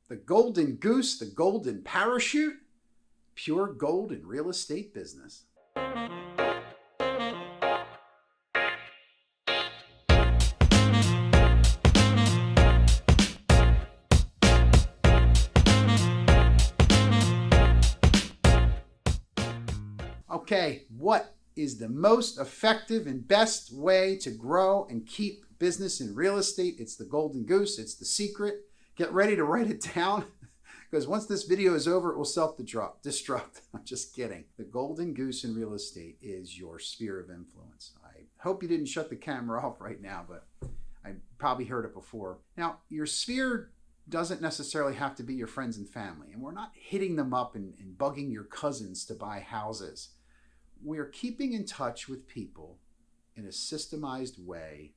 The golden goose, the golden parachute, pure gold in real estate business. Okay, what is the most effective and best way to grow and keep business in real estate? It's the golden goose. It's the secret. Get ready to write it down because once this video is over, it will self-destruct. I'm just kidding. The golden goose in real estate is your sphere of influence. I hope you didn't shut the camera off right now, but I probably heard it before. Now, your sphere doesn't necessarily have to be your friends and family, and we're not hitting them up and bugging your cousins to buy houses. We're keeping in touch with people in a systemized way,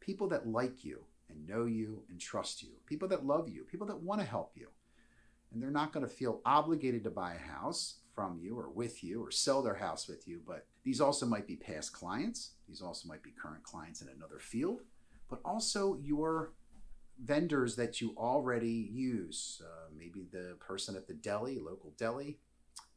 people that like you and know you and trust you, people that love you, people that want to help you. And they're not going to feel obligated to buy a house from you or with you or sell their house with you. But these also might be past clients. These also might be current clients in another field, but also your vendors that you already use. Maybe the person at the deli, local deli,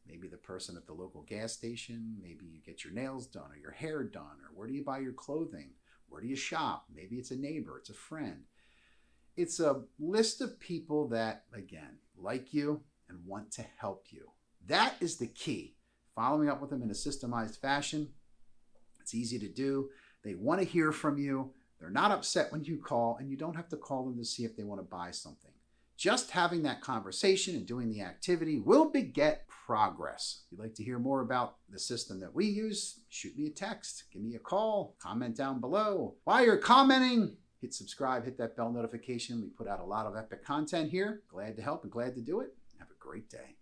maybe the person at the local gas station, maybe you get your nails done or your hair done, or where do you buy your clothing? Where do you shop? Maybe it's a neighbor, it's a friend. It's a list of people that, again, like you and want to help you. That is the key. Following up with them in a systemized fashion. It's easy to do. They want to hear from you. They're not upset when you call, and you don't have to call them to see if they want to buy something. Just having that conversation and doing the activity will beget progress. If you'd like to hear more about the system that we use, shoot me a text, give me a call, comment down below. While you're commenting, hit subscribe, hit that bell notification. We put out a lot of epic content here. Glad to help and glad to do it. Have a great day.